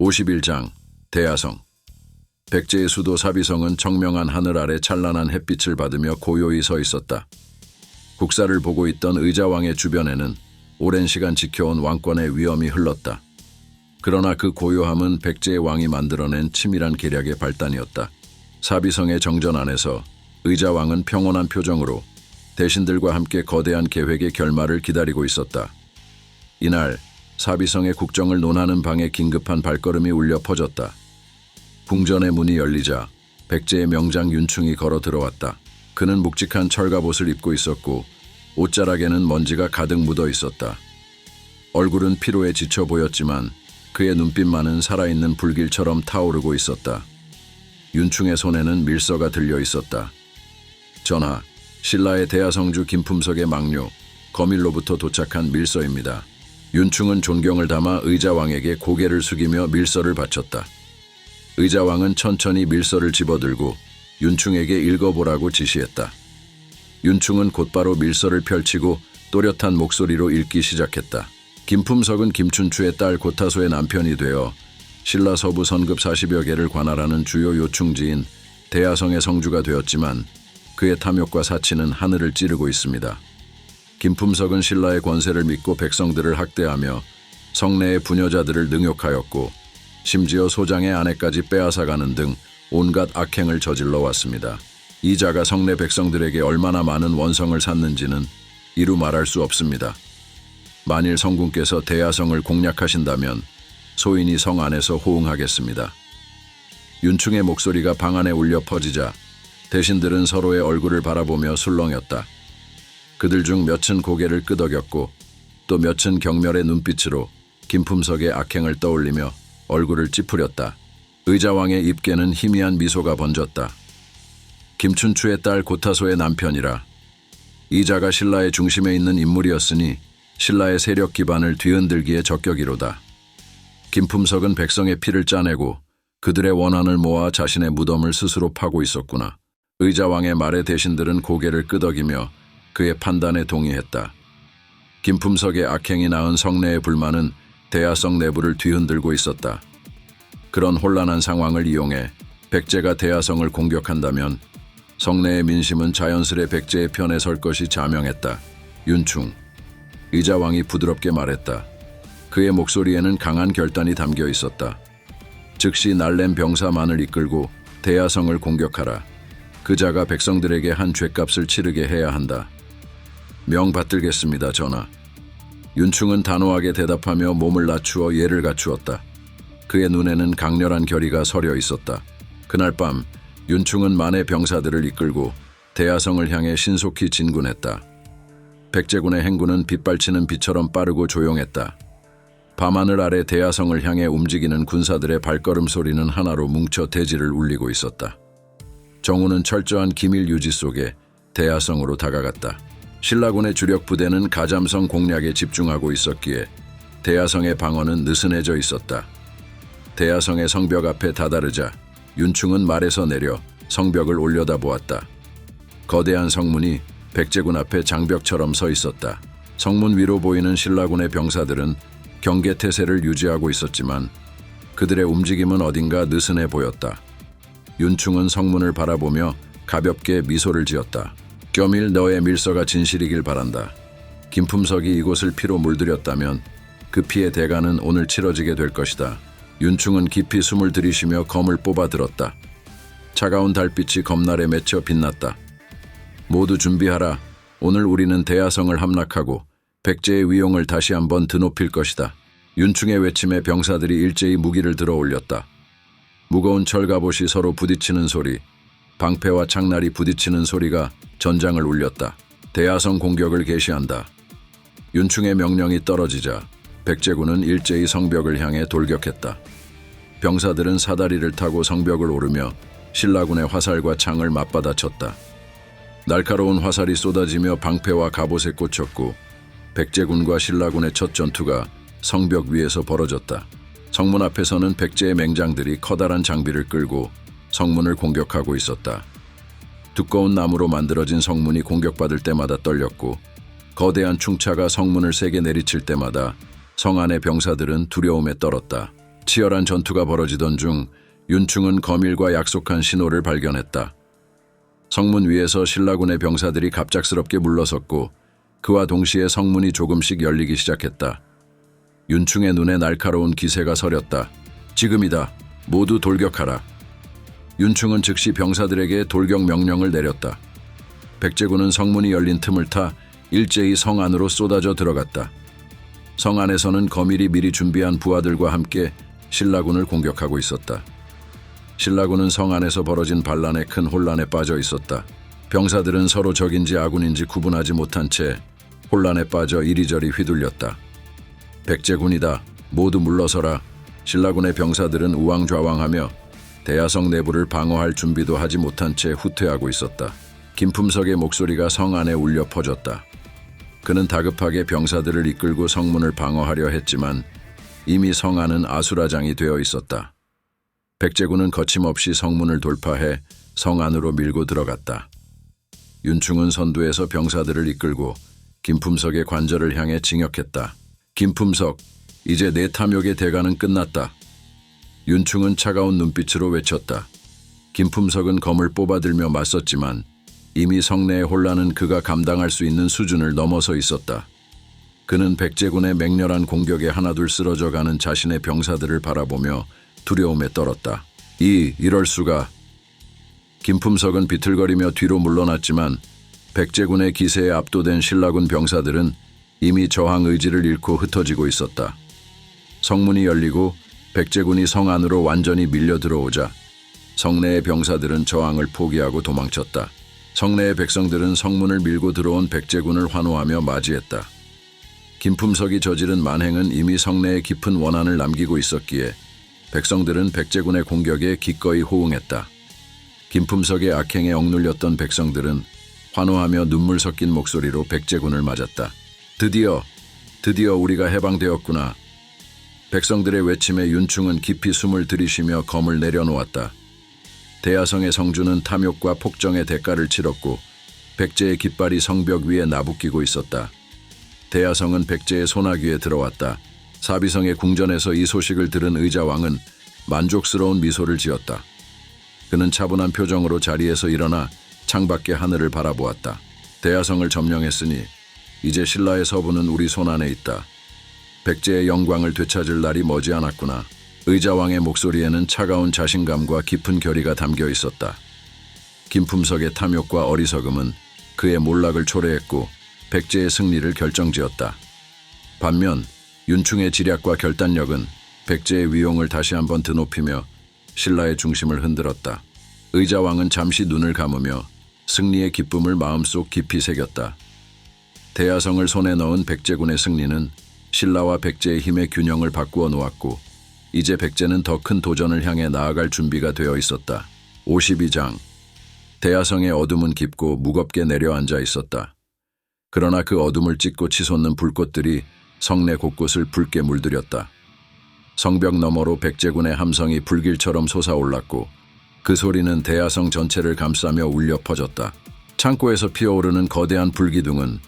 51장 대야성. 백제의 수도 사비성은 청명한 하늘 아래 찬란한 햇빛을 받으며 고요히 서 있었다. 국사를 보고 있던 의자왕의 주변에는 오랜 시간 지켜온 왕권의 위엄이 흘렀다. 그러나 그 고요함은 백제의 왕이 만들어낸 치밀한 계략의 발단이었다. 사비성의 정전 안에서 의자왕은 평온한 표정으로 대신들과 함께 거대한 계획의 결말을 기다리고 있었다. 이날 사비성의 국정을 논하는 방에 긴급한 발걸음이 울려 퍼졌다. 궁전의 문이 열리자 백제의 명장 윤충이 걸어 들어왔다. 그는 묵직한 철갑옷을 입고 있었고 옷자락에는 먼지가 가득 묻어 있었다. 얼굴은 피로에 지쳐 보였지만 그의 눈빛만은 살아있는 불길처럼 타오르고 있었다. 윤충의 손에는 밀서가 들려 있었다. 전하, 신라의 대하성주 김품석의 막류 거밀로부터 도착한 밀서입니다. 윤충은 존경을 담아 의자왕에게 고개를 숙이며 밀서를 바쳤다. 의자왕은 천천히 밀서를 집어들고 윤충에게 읽어보라고 지시했다. 윤충은 곧바로 밀서를 펼치고 또렷한 목소리로 읽기 시작했다. 김품석은 김춘추의 딸 고타소의 남편이 되어 신라 서부 선급 40여 개를 관할하는 주요 요충지인 대하성의 성주가 되었지만 그의 탐욕과 사치는 하늘을 찌르고 있습니다. 김품석은 신라의 권세를 믿고 백성들을 학대하며 성내의 부녀자들을 능욕하였고 심지어 소장의 아내까지 빼앗아가는 등 온갖 악행을 저질러 왔습니다. 이 자가 성내 백성들에게 얼마나 많은 원성을 샀는지는 이루 말할 수 없습니다. 만일 성군께서 대하성을 공략하신다면 소인이 성 안에서 호응하겠습니다. 윤충의 목소리가 방 안에 울려 퍼지자 대신들은 서로의 얼굴을 바라보며 술렁였다. 그들 중 몇은 고개를 끄덕였고 또 몇은 경멸의 눈빛으로 김품석의 악행을 떠올리며 얼굴을 찌푸렸다. 의자왕의 입계는 희미한 미소가 번졌다. 김춘추의 딸 고타소의 남편이라. 이 자가 신라의 중심에 있는 인물이었으니 신라의 세력 기반을 뒤흔들기에 적격이로다. 김품석은 백성의 피를 짜내고 그들의 원한을 모아 자신의 무덤을 스스로 파고 있었구나. 의자왕의 말에 대신들은 고개를 끄덕이며 그의 판단에 동의했다. 김품석의 악행이 낳은 성내의 불만은 대하성 내부를 뒤흔들고 있었다. 그런 혼란한 상황을 이용해 백제가 대하성을 공격한다면 성내의 민심은 자연스레 백제의 편에 설 것이 자명했다. 윤충. 의자왕이 부드럽게 말했다. 그의 목소리에는 강한 결단이 담겨 있었다. 즉시 날렘 병사만을 이끌고 대하성을 공격하라. 그 자가 백성들에게 한 죗값을 치르게 해야 한다. 명 받들겠습니다, 전하. 윤충은 단호하게 대답하며 몸을 낮추어 예를 갖추었다. 그의 눈에는 강렬한 결의가 서려 있었다. 그날 밤 윤충은 만의 병사들을 이끌고 대하성을 향해 신속히 진군했다. 백제군의 행군은 빗발치는 비처럼 빠르고 조용했다. 밤하늘 아래 대하성을 향해 움직이는 군사들의 발걸음 소리는 하나로 뭉쳐 대지를 울리고 있었다. 정우는 철저한 기밀 유지 속에 대하성으로 다가갔다. 신라군의 주력 부대는 가잠성 공략에 집중하고 있었기에 대하성의 방어는 느슨해져 있었다. 대하성의 성벽 앞에 다다르자 윤충은 말에서 내려 성벽을 올려다보았다. 거대한 성문이 백제군 앞에 장벽처럼 서 있었다. 성문 위로 보이는 신라군의 병사들은 경계태세를 유지하고 있었지만 그들의 움직임은 어딘가 느슨해 보였다. 윤충은 성문을 바라보며 가볍게 미소를 지었다. 껴밀 너의 밀서가 진실이길 바란다. 김품석이 이곳을 피로 물들였다면 그 피의 대가는 오늘 치러지게 될 것이다. 윤충은 깊이 숨을 들이쉬며 검을 뽑아 들었다. 차가운 달빛이 검날에 맺혀 빛났다. 모두 준비하라. 오늘 우리는 대하성을 함락하고 백제의 위용을 다시 한번 드높일 것이다. 윤충의 외침에 병사들이 일제히 무기를 들어 올렸다. 무거운 철갑옷이 서로 부딪히는 소리, 방패와 창날이 부딪히는 소리가 전장을 울렸다. 대하성 공격을 개시한다. 윤충의 명령이 떨어지자 백제군은 일제히 성벽을 향해 돌격했다. 병사들은 사다리를 타고 성벽을 오르며 신라군의 화살과 창을 맞받아쳤다. 날카로운 화살이 쏟아지며 방패와 갑옷에 꽂혔고 백제군과 신라군의 첫 전투가 성벽 위에서 벌어졌다. 성문 앞에서는 백제의 맹장들이 커다란 장비를 끌고 성문을 공격하고 있었다. 두꺼운 나무로 만들어진 성문이 공격받을 때마다 떨렸고 거대한 충차가 성문을 세게 내리칠 때마다 성 안의 병사들은 두려움에 떨었다. 치열한 전투가 벌어지던 중 윤충은 거밀과 약속한 신호를 발견했다. 성문 위에서 신라군의 병사들이 갑작스럽게 물러섰고 그와 동시에 성문이 조금씩 열리기 시작했다. 윤충의 눈에 날카로운 기세가 서렸다. 지금이다. 모두 돌격하라. 윤충은 즉시 병사들에게 돌격 명령을 내렸다. 백제군은 성문이 열린 틈을 타 일제히 성 안으로 쏟아져 들어갔다. 성 안에서는 거밀이 미리 준비한 부하들과 함께 신라군을 공격하고 있었다. 신라군은 성 안에서 벌어진 반란에 큰 혼란에 빠져 있었다. 병사들은 서로 적인지 아군인지 구분하지 못한 채 혼란에 빠져 이리저리 휘둘렸다. 백제군이다. 모두 물러서라. 신라군의 병사들은 우왕좌왕하며 대야성 내부를 방어할 준비도 하지 못한 채 후퇴하고 있었다. 김품석의 목소리가 성 안에 울려 퍼졌다. 그는 다급하게 병사들을 이끌고 성문을 방어하려 했지만 이미 성 안은 아수라장이 되어 있었다. 백제군은 거침없이 성문을 돌파해 성 안으로 밀고 들어갔다. 윤충은 선두에서 병사들을 이끌고 김품석의 관절을 향해 징역했다. 김품석, 이제 내 탐욕의 대가는 끝났다. 윤충은 차가운 눈빛으로 외쳤다. 김품석은 검을 뽑아들며 맞섰지만 이미 성내의 혼란은 그가 감당할 수 있는 수준을 넘어서 있었다. 그는 백제군의 맹렬한 공격에 하나둘 쓰러져가는 자신의 병사들을 바라보며 두려움에 떨었다. 이럴 수가. 김품석은 비틀거리며 뒤로 물러났지만 백제군의 기세에 압도된 신라군 병사들은 이미 저항 의지를 잃고 흩어지고 있었다. 성문이 열리고 백제군이 성 안으로 완전히 밀려 들어오자 성내의 병사들은 저항을 포기하고 도망쳤다. 성내의 백성들은 성문을 밀고 들어온 백제군을 환호하며 맞이했다. 김품석이 저지른 만행은 이미 성내에 깊은 원한을 남기고 있었기에 백성들은 백제군의 공격에 기꺼이 호응했다. 김품석의 악행에 억눌렸던 백성들은 환호하며 눈물 섞인 목소리로 백제군을 맞았다. 드디어 우리가 해방되었구나. 백성들의 외침에 윤충은 깊이 숨을 들이쉬며 검을 내려놓았다. 대야성의 성주는 탐욕과 폭정의 대가를 치렀고 백제의 깃발이 성벽 위에 나부끼고 있었다. 대야성은 백제의 소나귀에 들어왔다. 사비성의 궁전에서 이 소식을 들은 의자왕은 만족스러운 미소를 지었다. 그는 차분한 표정으로 자리에서 일어나 창밖의 하늘을 바라보았다. 대야성을 점령했으니 이제 신라의 서부는 우리 손안에 있다. 백제의 영광을 되찾을 날이 머지않았구나. 의자왕의 목소리에는 차가운 자신감과 깊은 결의가 담겨 있었다. 김품석의 탐욕과 어리석음은 그의 몰락을 초래했고 백제의 승리를 결정지었다. 반면 윤충의 지략과 결단력은 백제의 위용을 다시 한번 드높이며 신라의 중심을 흔들었다. 의자왕은 잠시 눈을 감으며 승리의 기쁨을 마음속 깊이 새겼다. 대야성을 손에 넣은 백제군의 승리는 신라와 백제의 힘의 균형을 바꾸어 놓았고 이제 백제는 더 큰 도전을 향해 나아갈 준비가 되어 있었다. 52장. 대야성의 어둠은 깊고 무겁게 내려앉아 있었다. 그러나 그 어둠을 찢고 치솟는 불꽃들이 성내 곳곳을 붉게 물들였다. 성벽 너머로 백제군의 함성이 불길처럼 솟아올랐고 그 소리는 대야성 전체를 감싸며 울려 퍼졌다. 창고에서 피어오르는 거대한 불기둥은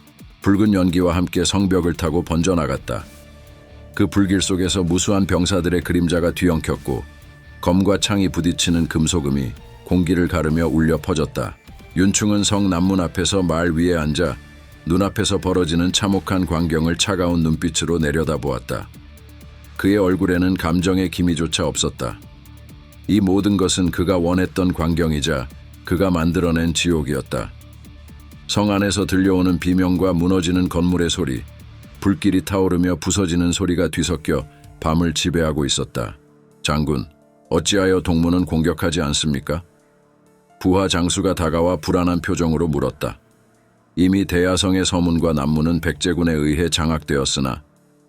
붉은 연기와 함께 성벽을 타고 번져나갔다. 그 불길 속에서 무수한 병사들의 그림자가 뒤엉켰고 검과 창이 부딪히는 금속음이 공기를 가르며 울려 퍼졌다. 윤충은 성 남문 앞에서 말 위에 앉아 눈앞에서 벌어지는 참혹한 광경을 차가운 눈빛으로 내려다보았다. 그의 얼굴에는 감정의 기미조차 없었다. 이 모든 것은 그가 원했던 광경이자 그가 만들어낸 지옥이었다. 성 안에서 들려오는 비명과 무너지는 건물의 소리, 불길이 타오르며 부서지는 소리가 뒤섞여 밤을 지배하고 있었다. 장군, 어찌하여 동문은 공격하지 않습니까? 부하 장수가 다가와 불안한 표정으로 물었다. 이미 대야성의 서문과 남문은 백제군에 의해 장악되었으나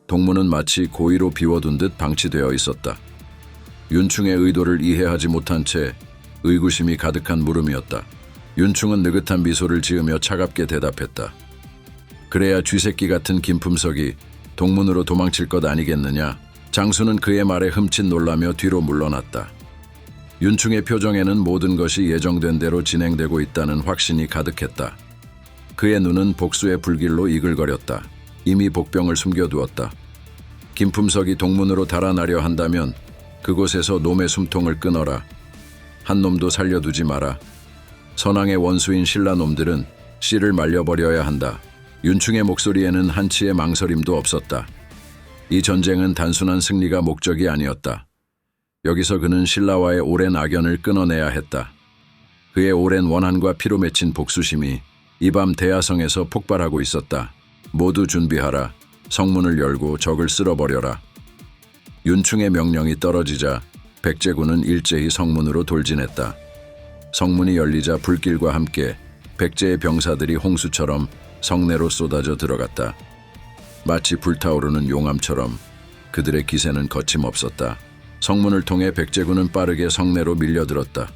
동문은 마치 고의로 비워둔 듯 방치되어 있었다. 윤충의 의도를 이해하지 못한 채 의구심이 가득한 물음이었다. 윤충은 느긋한 미소를 지으며 차갑게 대답했다. 그래야 쥐새끼 같은 김품석이 동문으로 도망칠 것 아니겠느냐. 장수는 그의 말에 흠칫 놀라며 뒤로 물러났다. 윤충의 표정에는 모든 것이 예정된 대로 진행되고 있다는 확신이 가득했다. 그의 눈은 복수의 불길로 이글거렸다. 이미 복병을 숨겨두었다. 김품석이 동문으로 달아나려 한다면 그곳에서 놈의 숨통을 끊어라. 한 놈도 살려두지 마라. 선왕의 원수인 신라놈들은 씨를 말려버려야 한다. 윤충의 목소리에는 한치의 망설임도 없었다. 이 전쟁은 단순한 승리가 목적이 아니었다. 여기서 그는 신라와의 오랜 악연을 끊어내야 했다. 그의 오랜 원한과 피로 맺힌 복수심이 이 밤 대야성에서 폭발하고 있었다. 모두 준비하라. 성문을 열고 적을 쓸어버려라. 윤충의 명령이 떨어지자 백제군은 일제히 성문으로 돌진했다. 성문이 열리자 불길과 함께 백제의 병사들이 홍수처럼 성내로 쏟아져 들어갔다. 마치 불타오르는 용암처럼 그들의 기세는 거침없었다. 성문을 통해 백제군은 빠르게 성내로 밀려들었다.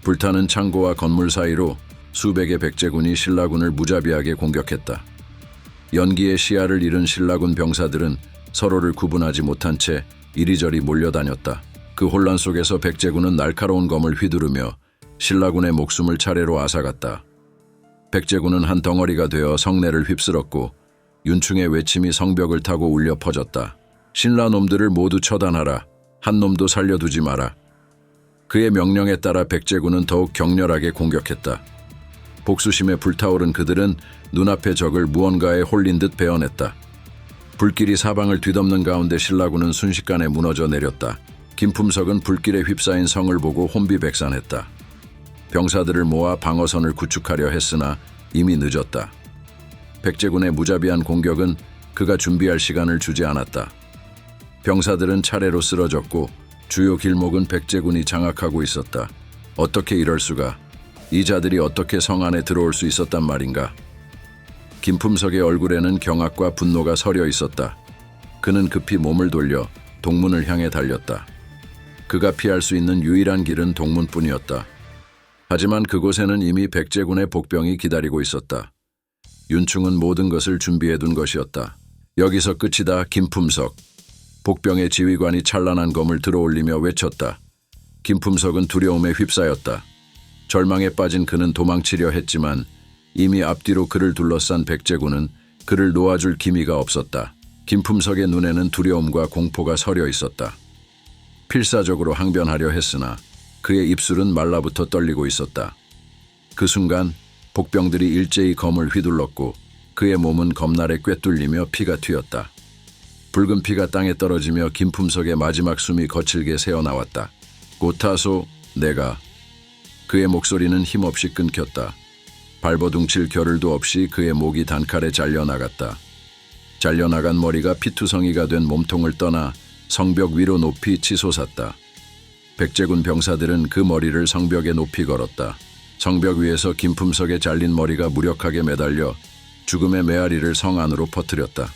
불타는 창고와 건물 사이로 수백의 백제군이 신라군을 무자비하게 공격했다. 연기의 시야를 잃은 신라군 병사들은 서로를 구분하지 못한 채 이리저리 몰려다녔다. 그 혼란 속에서 백제군은 날카로운 검을 휘두르며 신라군의 목숨을 차례로 앗아갔다. 백제군은 한 덩어리가 되어 성내를 휩쓸었고 윤충의 외침이 성벽을 타고 울려 퍼졌다. 신라놈들을 모두 처단하라. 한 놈도 살려두지 마라. 그의 명령에 따라 백제군은 더욱 격렬하게 공격했다. 복수심에 불타오른 그들은 눈앞의 적을 무언가에 홀린 듯 베어냈다. 불길이 사방을 뒤덮는 가운데 신라군은 순식간에 무너져 내렸다. 김품석은 불길에 휩싸인 성을 보고 혼비백산했다. 병사들을 모아 방어선을 구축하려 했으나 이미 늦었다. 백제군의 무자비한 공격은 그가 준비할 시간을 주지 않았다. 병사들은 차례로 쓰러졌고 주요 길목은 백제군이 장악하고 있었다. 어떻게 이럴 수가? 이 자들이 어떻게 성 안에 들어올 수 있었단 말인가? 김품석의 얼굴에는 경악과 분노가 서려 있었다. 그는 급히 몸을 돌려 동문을 향해 달렸다. 그가 피할 수 있는 유일한 길은 동문뿐이었다. 하지만 그곳에는 이미 백제군의 복병이 기다리고 있었다. 윤충은 모든 것을 준비해둔 것이었다. 여기서 끝이다. 김품석. 복병의 지휘관이 찬란한 검을 들어올리며 외쳤다. 김품석은 두려움에 휩싸였다. 절망에 빠진 그는 도망치려 했지만 이미 앞뒤로 그를 둘러싼 백제군은 그를 놓아줄 기미가 없었다. 김품석의 눈에는 두려움과 공포가 서려 있었다. 필사적으로 항변하려 했으나 그의 입술은 말라붙어 떨리고 있었다. 그 순간 복병들이 일제히 검을 휘둘렀고 그의 몸은 검날에 꿰뚫리며 피가 튀었다. 붉은 피가 땅에 떨어지며 김품석의 마지막 숨이 거칠게 새어나왔다. 고타소, 내가. 그의 목소리는 힘없이 끊겼다. 발버둥칠 겨를도 없이 그의 목이 단칼에 잘려나갔다. 잘려나간 머리가 피투성이가 된 몸통을 떠나 성벽 위로 높이 치솟았다. 백제군 병사들은 그 머리를 성벽에 높이 걸었다. 성벽 위에서 김품석의 잘린 머리가 무력하게 매달려 죽음의 메아리를 성 안으로 퍼뜨렸다.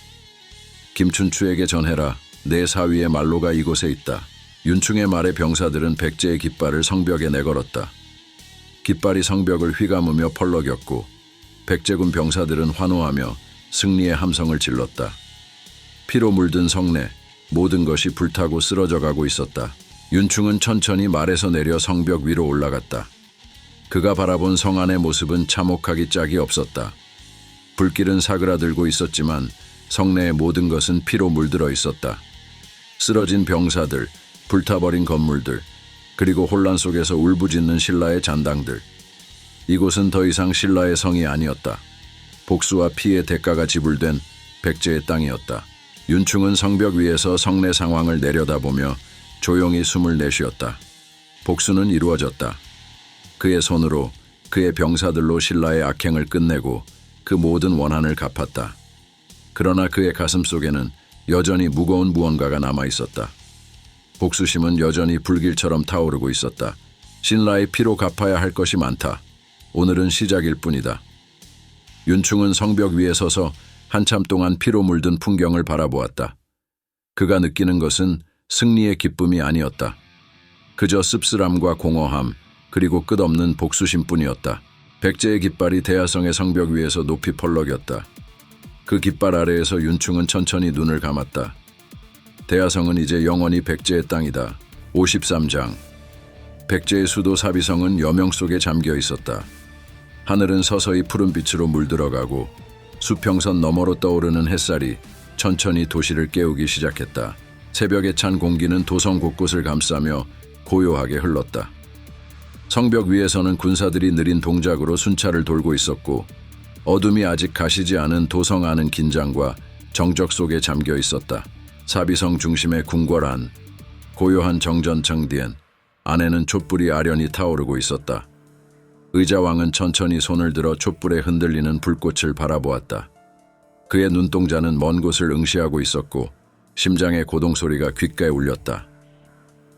김춘추에게 전해라. 내 사위의 말로가 이곳에 있다. 윤충의 말에 병사들은 백제의 깃발을 성벽에 내걸었다. 깃발이 성벽을 휘감으며 펄럭였고 백제군 병사들은 환호하며 승리의 함성을 질렀다. 피로 물든 성내, 모든 것이 불타고 쓰러져가고 있었다. 윤충은 천천히 말에서 내려 성벽 위로 올라갔다. 그가 바라본 성 안의 모습은 참혹하기 짝이 없었다. 불길은 사그라들고 있었지만 성내의 모든 것은 피로 물들어 있었다. 쓰러진 병사들, 불타버린 건물들, 그리고 혼란 속에서 울부짖는 신라의 잔당들. 이곳은 더 이상 신라의 성이 아니었다. 복수와 피의 대가가 지불된 백제의 땅이었다. 윤충은 성벽 위에서 성내 상황을 내려다보며 조용히 숨을 내쉬었다. 복수는 이루어졌다. 그의 손으로 그의 병사들로 신라의 악행을 끝내고 그 모든 원한을 갚았다. 그러나 그의 가슴 속에는 여전히 무거운 무언가가 남아있었다. 복수심은 여전히 불길처럼 타오르고 있었다. 신라의 피로 갚아야 할 것이 많다. 오늘은 시작일 뿐이다. 윤충은 성벽 위에 서서 한참 동안 피로 물든 풍경을 바라보았다. 그가 느끼는 것은 승리의 기쁨이 아니었다. 그저 씁쓸함과 공허함, 그리고 끝없는 복수심뿐이었다. 백제의 깃발이 대야성의 성벽 위에서 높이 펄럭였다. 그 깃발 아래에서 윤충은 천천히 눈을 감았다. 대야성은 이제 영원히 백제의 땅이다. 53장. 백제의 수도 사비성은 여명 속에 잠겨 있었다. 하늘은 서서히 푸른빛으로 물들어가고 수평선 너머로 떠오르는 햇살이 천천히 도시를 깨우기 시작했다. 새벽에 찬 공기는 도성 곳곳을 감싸며 고요하게 흘렀다. 성벽 위에서는 군사들이 느린 동작으로 순찰을 돌고 있었고 어둠이 아직 가시지 않은 도성 안은 긴장과 정적 속에 잠겨 있었다. 사비성 중심의 궁궐 안, 고요한 정전청 뒤엔 안에는 촛불이 아련히 타오르고 있었다. 의자왕은 천천히 손을 들어 촛불에 흔들리는 불꽃을 바라보았다. 그의 눈동자는 먼 곳을 응시하고 있었고 심장의 고동소리가 귓가에 울렸다.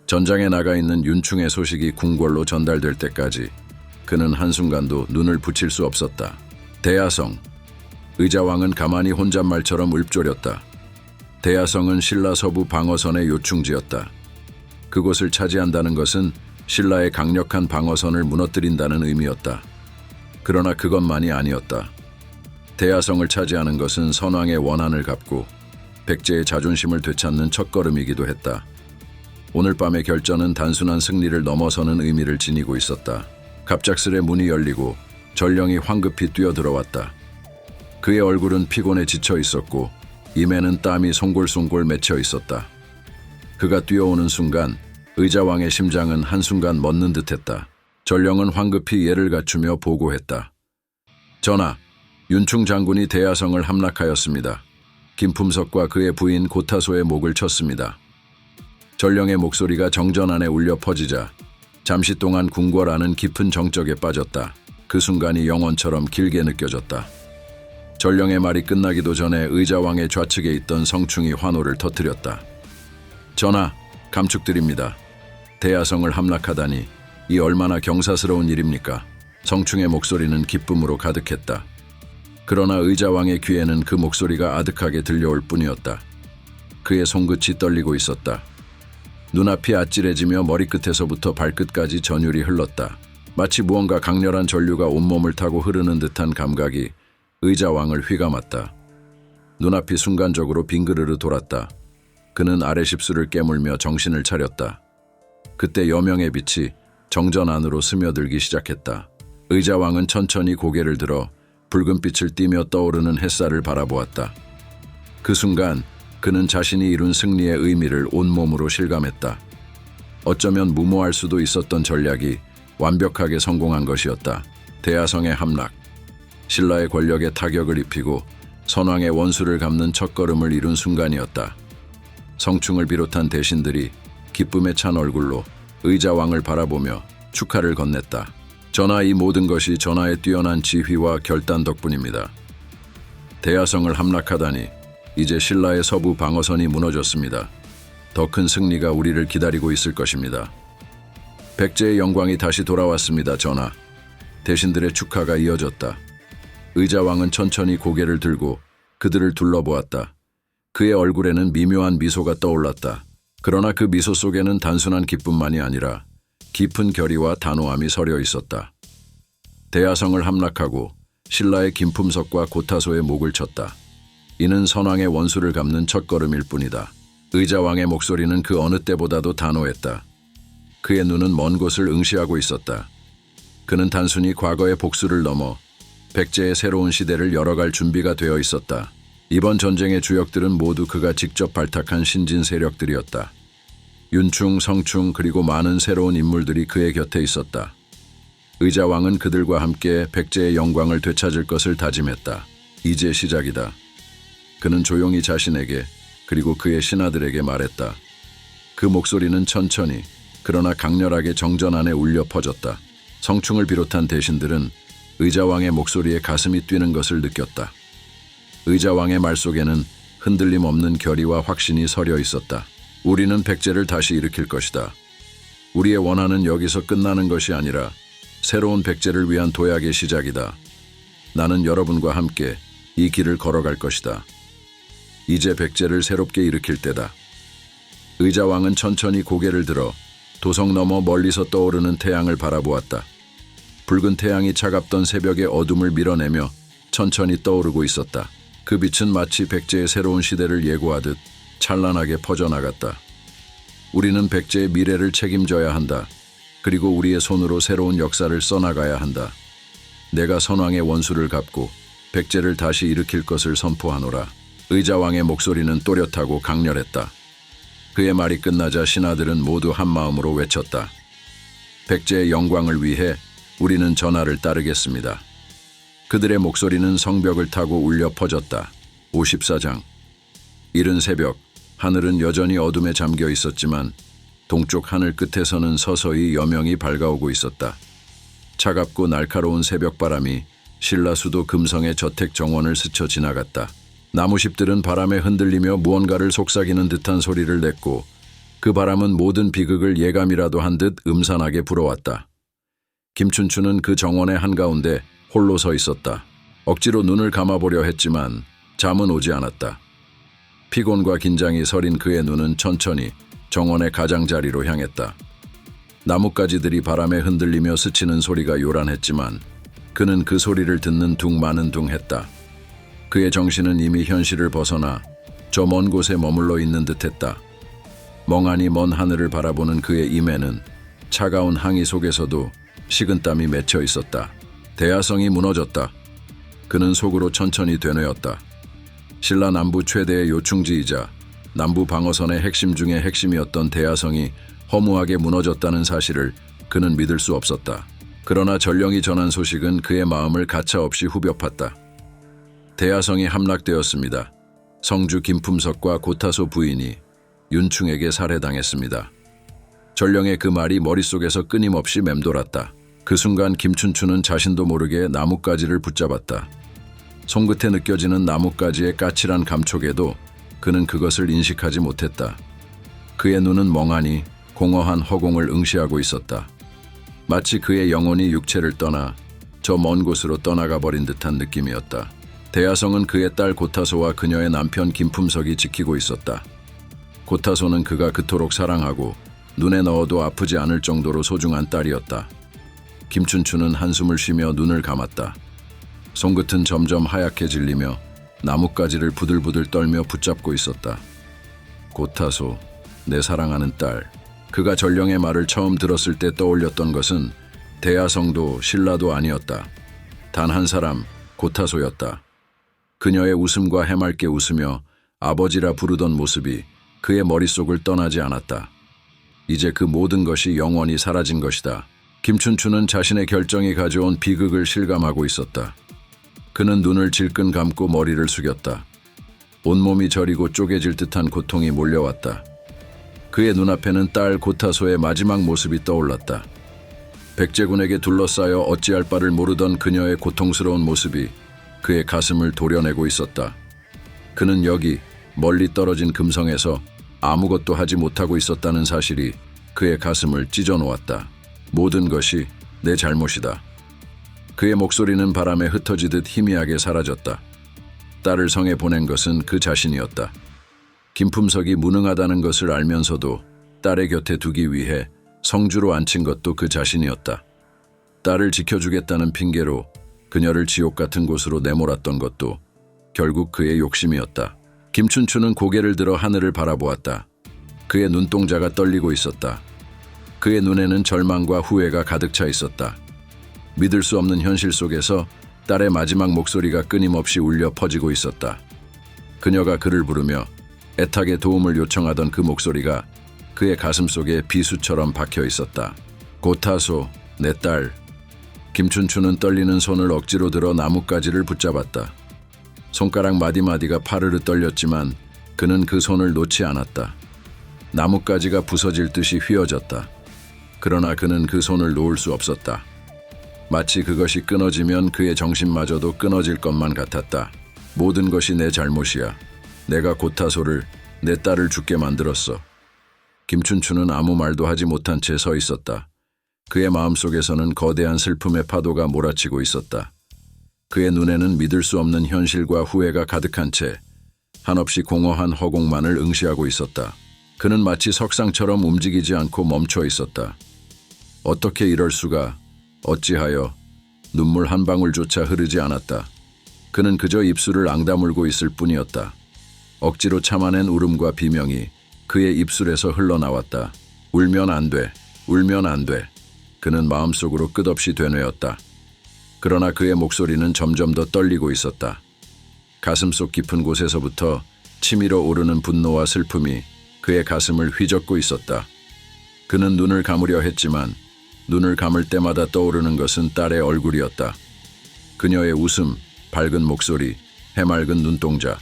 전장에 나가 있는 윤충의 소식이 궁궐로 전달될 때까지 그는 한순간도 눈을 붙일 수 없었다. 대야성. 의자왕은 가만히 혼잣말처럼 읊조렸다. 대야성은 신라 서부 방어선의 요충지였다. 그곳을 차지한다는 것은 신라의 강력한 방어선을 무너뜨린다는 의미였다. 그러나 그것만이 아니었다. 대야성을 차지하는 것은 선왕의 원한을 갚고 백제의 자존심을 되찾는 첫걸음이기도 했다. 오늘 밤의 결전은 단순한 승리를 넘어서는 의미를 지니고 있었다. 갑작스레 문이 열리고 전령이 황급히 뛰어들어왔다. 그의 얼굴은 피곤에 지쳐 있었고 입에는 땀이 송골송골 맺혀 있었다. 그가 뛰어오는 순간 의자왕의 심장은 한순간 멎는 듯했다. 전령은 황급히 예를 갖추며 보고했다. 전하, 윤충 장군이 대야성을 함락하였습니다. 김품석과 그의 부인 고타소의 목을 쳤습니다. 전령의 목소리가 정전 안에 울려 퍼지자 잠시 동안 궁궐 안은 깊은 정적에 빠졌다. 그 순간이 영원처럼 길게 느껴졌다. 전령의 말이 끝나기도 전에 의자왕의 좌측에 있던 성충이 환호를 터뜨렸다. 전하, 감축드립니다. 대야성을 함락하다니 이 얼마나 경사스러운 일입니까? 성충의 목소리는 기쁨으로 가득했다. 그러나 의자왕의 귀에는 그 목소리가 아득하게 들려올 뿐이었다. 그의 손끝이 떨리고 있었다. 눈앞이 아찔해지며 머리끝에서부터 발끝까지 전율이 흘렀다. 마치 무언가 강렬한 전류가 온몸을 타고 흐르는 듯한 감각이 의자왕을 휘감았다. 눈앞이 순간적으로 빙그르르 돌았다. 그는 아래 십수를 깨물며 정신을 차렸다. 그때 여명의 빛이 정전 안으로 스며들기 시작했다. 의자왕은 천천히 고개를 들어 붉은 빛을 띠며 떠오르는 햇살을 바라보았다. 그 순간 그는 자신이 이룬 승리의 의미를 온몸으로 실감했다. 어쩌면 무모할 수도 있었던 전략이 완벽하게 성공한 것이었다. 대야성의 함락, 신라의 권력에 타격을 입히고 선왕의 원수를 갚는 첫걸음을 이룬 순간이었다. 성충을 비롯한 대신들이 기쁨에 찬 얼굴로 의자왕을 바라보며 축하를 건넸다. 전하, 이 모든 것이 전하의 뛰어난 지휘와 결단 덕분입니다. 대야성을 함락하다니 이제 신라의 서부 방어선이 무너졌습니다. 더 큰 승리가 우리를 기다리고 있을 것입니다. 백제의 영광이 다시 돌아왔습니다, 전하. 대신들의 축하가 이어졌다. 의자왕은 천천히 고개를 들고 그들을 둘러보았다. 그의 얼굴에는 미묘한 미소가 떠올랐다. 그러나 그 미소 속에는 단순한 기쁨만이 아니라 깊은 결의와 단호함이 서려 있었다. 대야성을 함락하고 신라의 김품석과 고타소의 목을 쳤다. 이는 선왕의 원수를 갚는 첫걸음일 뿐이다. 의자왕의 목소리는 그 어느 때보다도 단호했다. 그의 눈은 먼 곳을 응시하고 있었다. 그는 단순히 과거의 복수를 넘어 백제의 새로운 시대를 열어갈 준비가 되어 있었다. 이번 전쟁의 주역들은 모두 그가 직접 발탁한 신진 세력들이었다. 윤충, 성충 그리고 많은 새로운 인물들이 그의 곁에 있었다. 의자왕은 그들과 함께 백제의 영광을 되찾을 것을 다짐했다. 이제 시작이다. 그는 조용히 자신에게 그리고 그의 신하들에게 말했다. 그 목소리는 천천히 그러나 강렬하게 정전 안에 울려 퍼졌다. 성충을 비롯한 대신들은 의자왕의 목소리에 가슴이 뛰는 것을 느꼈다. 의자왕의 말 속에는 흔들림 없는 결의와 확신이 서려 있었다. 우리는 백제를 다시 일으킬 것이다. 우리의 원한은 여기서 끝나는 것이 아니라 새로운 백제를 위한 도약의 시작이다. 나는 여러분과 함께 이 길을 걸어갈 것이다. 이제 백제를 새롭게 일으킬 때다. 의자왕은 천천히 고개를 들어 도성 너머 멀리서 떠오르는 태양을 바라보았다. 붉은 태양이 차갑던 새벽의 어둠을 밀어내며 천천히 떠오르고 있었다. 그 빛은 마치 백제의 새로운 시대를 예고하듯 찬란하게 퍼져나갔다. 우리는 백제의 미래를 책임져야 한다. 그리고 우리의 손으로 새로운 역사를 써나가야 한다. 내가 선왕의 원수를 갚고 백제를 다시 일으킬 것을 선포하노라. 의자왕의 목소리는 또렷하고 강렬했다. 그의 말이 끝나자 신하들은 모두 한마음으로 외쳤다. 백제의 영광을 위해 우리는 전하를 따르겠습니다. 그들의 목소리는 성벽을 타고 울려 퍼졌다. 54장. 이른 새벽, 하늘은 여전히 어둠에 잠겨 있었지만 동쪽 하늘 끝에서는 서서히 여명이 밝아오고 있었다. 차갑고 날카로운 새벽바람이 신라수도 금성의 저택 정원을 스쳐 지나갔다. 나무십들은 바람에 흔들리며 무언가를 속삭이는 듯한 소리를 냈고 그 바람은 모든 비극을 예감이라도 한 듯 음산하게 불어왔다. 김춘추는 그 정원의 한가운데 홀로 서 있었다. 억지로 눈을 감아보려 했지만 잠은 오지 않았다. 피곤과 긴장이 서린 그의 눈은 천천히 정원의 가장자리로 향했다. 나뭇가지들이 바람에 흔들리며 스치는 소리가 요란했지만 그는 그 소리를 듣는 둥마는둥했다. 그의 정신은 이미 현실을 벗어나 저 먼 곳에 머물러 있는 듯했다. 멍하니 먼 하늘을 바라보는 그의 임에는 차가운 항의 속에서도 식은땀이 맺혀 있었다. 대야성이 무너졌다. 그는 속으로 천천히 되뇌었다. 신라 남부 최대의 요충지이자 남부 방어선의 핵심 중의 핵심이었던 대야성이 허무하게 무너졌다는 사실을 그는 믿을 수 없었다. 그러나 전령이 전한 소식은 그의 마음을 가차없이 후벼 팠다. 대야성이 함락되었습니다. 성주 김품석과 고타소 부인이 윤충에게 살해당했습니다. 전령의 그 말이 머릿속에서 끊임없이 맴돌았다. 그 순간 김춘추는 자신도 모르게 나뭇가지를 붙잡았다. 손끝에 느껴지는 나뭇가지의 까칠한 감촉에도 그는 그것을 인식하지 못했다. 그의 눈은 멍하니 공허한 허공을 응시하고 있었다. 마치 그의 영혼이 육체를 떠나 저 먼 곳으로 떠나가 버린 듯한 느낌이었다. 대야성은 그의 딸 고타소와 그녀의 남편 김품석이 지키고 있었다. 고타소는 그가 그토록 사랑하고 눈에 넣어도 아프지 않을 정도로 소중한 딸이었다. 김춘추는 한숨을 쉬며 눈을 감았다. 손끝은 점점 하얗게 질리며 나뭇가지를 부들부들 떨며 붙잡고 있었다. 고타소, 내 사랑하는 딸. 그가 전령의 말을 처음 들었을 때 떠올렸던 것은 대야성도 신라도 아니었다. 단 한 사람, 고타소였다. 그녀의 웃음과 해맑게 웃으며 아버지라 부르던 모습이 그의 머릿속을 떠나지 않았다. 이제 그 모든 것이 영원히 사라진 것이다. 김춘추는 자신의 결정이 가져온 비극을 실감하고 있었다. 그는 눈을 질끈 감고 머리를 숙였다. 온몸이 저리고 쪼개질 듯한 고통이 몰려왔다. 그의 눈앞에는 딸 고타소의 마지막 모습이 떠올랐다. 백제군에게 둘러싸여 어찌할 바를 모르던 그녀의 고통스러운 모습이 그의 가슴을 도려내고 있었다. 그는 여기 멀리 떨어진 금성에서 아무것도 하지 못하고 있었다는 사실이 그의 가슴을 찢어놓았다. 모든 것이 내 잘못이다. 그의 목소리는 바람에 흩어지듯 희미하게 사라졌다. 딸을 성에 보낸 것은 그 자신이었다. 김품석이 무능하다는 것을 알면서도 딸의 곁에 두기 위해 성주로 앉힌 것도 그 자신이었다. 딸을 지켜주겠다는 핑계로 그녀를 지옥 같은 곳으로 내몰았던 것도 결국 그의 욕심이었다. 김춘추는 고개를 들어 하늘을 바라보았다. 그의 눈동자가 떨리고 있었다. 그의 눈에는 절망과 후회가 가득 차 있었다. 믿을 수 없는 현실 속에서 딸의 마지막 목소리가 끊임없이 울려 퍼지고 있었다. 그녀가 그를 부르며 애타게 도움을 요청하던 그 목소리가 그의 가슴 속에 비수처럼 박혀 있었다. 고타소, 내 딸. 김춘추는 떨리는 손을 억지로 들어 나뭇가지를 붙잡았다. 손가락 마디마디가 파르르 떨렸지만 그는 그 손을 놓지 않았다. 나뭇가지가 부서질 듯이 휘어졌다. 그러나 그는 그 손을 놓을 수 없었다. 마치 그것이 끊어지면 그의 정신마저도 끊어질 것만 같았다. 모든 것이 내 잘못이야. 내가 고타소를, 내 딸을 죽게 만들었어. 김춘추는 아무 말도 하지 못한 채 서 있었다. 그의 마음속에서는 거대한 슬픔의 파도가 몰아치고 있었다. 그의 눈에는 믿을 수 없는 현실과 후회가 가득한 채 한없이 공허한 허공만을 응시하고 있었다. 그는 마치 석상처럼 움직이지 않고 멈춰 있었다. 어떻게 이럴 수가, 어찌하여 눈물 한 방울조차 흐르지 않았다. 그는 그저 입술을 앙다물고 있을 뿐이었다. 억지로 참아낸 울음과 비명이 그의 입술에서 흘러나왔다. 울면 안 돼, 울면 안 돼. 그는 마음속으로 끝없이 되뇌었다. 그러나 그의 목소리는 점점 더 떨리고 있었다. 가슴속 깊은 곳에서부터 치밀어 오르는 분노와 슬픔이 그의 가슴을 휘젓고 있었다. 그는 눈을 감으려 했지만 눈을 감을 때마다 떠오르는 것은 딸의 얼굴이었다. 그녀의 웃음, 밝은 목소리, 해맑은 눈동자.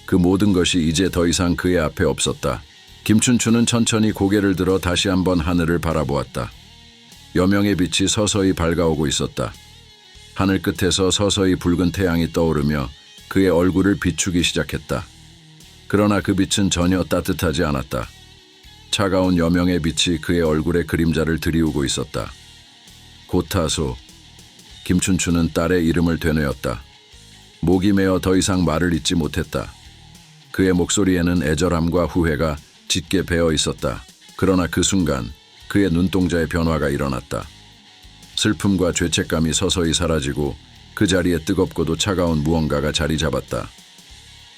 그 모든 것이 이제 더 이상 그의 앞에 없었다. 김춘추는 천천히 고개를 들어 다시 한번 하늘을 바라보았다. 여명의 빛이 서서히 밝아오고 있었다. 하늘 끝에서 서서히 붉은 태양이 떠오르며 그의 얼굴을 비추기 시작했다. 그러나 그 빛은 전혀 따뜻하지 않았다. 차가운 여명의 빛이 그의 얼굴에 그림자를 드리우고 있었다. 고타소. 김춘추는 딸의 이름을 되뇌었다. 목이 메어 더 이상 말을 잇지 못했다. 그의 목소리에는 애절함과 후회가 짙게 배어 있었다. 그러나 그 순간 그의 눈동자의 변화가 일어났다. 슬픔과 죄책감이 서서히 사라지고 그 자리에 뜨겁고도 차가운 무언가가 자리 잡았다.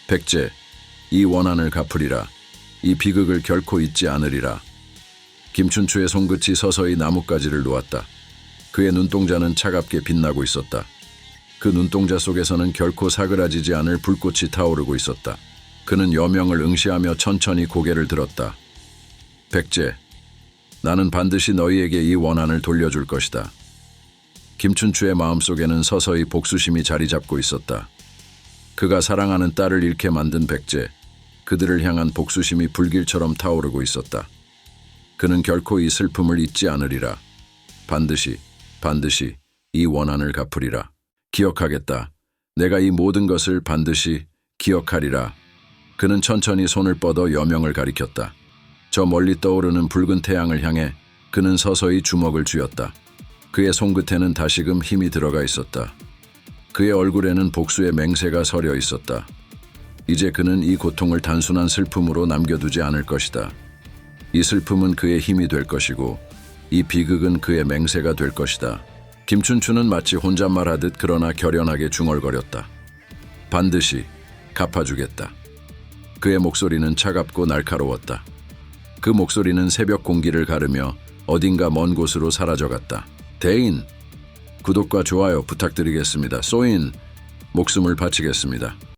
백제, 이 원한을 갚으리라. 이 비극을 결코 잊지 않으리라. 김춘추의 손끝이 서서히 나뭇가지를 놓았다. 그의 눈동자는 차갑게 빛나고 있었다. 그 눈동자 속에서는 결코 사그라지지 않을 불꽃이 타오르고 있었다. 그는 여명을 응시하며 천천히 고개를 들었다. 백제, 나는 반드시 너희에게 이 원한을 돌려줄 것이다. 김춘추의 마음속에는 서서히 복수심이 자리 잡고 있었다. 그가 사랑하는 딸을 잃게 만든 백제, 그들을 향한 복수심이 불길처럼 타오르고 있었다. 그는 결코 이 슬픔을 잊지 않으리라. 반드시 이 원한을 갚으리라. 기억하겠다. 내가 이 모든 것을 반드시 기억하리라. 그는 천천히 손을 뻗어 여명을 가리켰다. 저 멀리 떠오르는 붉은 태양을 향해 그는 서서히 주먹을 쥐었다. 그의 손끝에는 다시금 힘이 들어가 있었다. 그의 얼굴에는 복수의 맹세가 서려 있었다. 이제 그는 이 고통을 단순한 슬픔으로 남겨두지 않을 것이다. 이 슬픔은 그의 힘이 될 것이고 이 비극은 그의 맹세가 될 것이다. 김춘추는 마치 혼잣말하듯 그러나 결연하게 중얼거렸다. 반드시 갚아주겠다. 그의 목소리는 차갑고 날카로웠다. 그 목소리는 새벽 공기를 가르며 어딘가 먼 곳으로 사라져갔다. 대인, 구독과 좋아요 부탁드리겠습니다. 소인, 목숨을 바치겠습니다.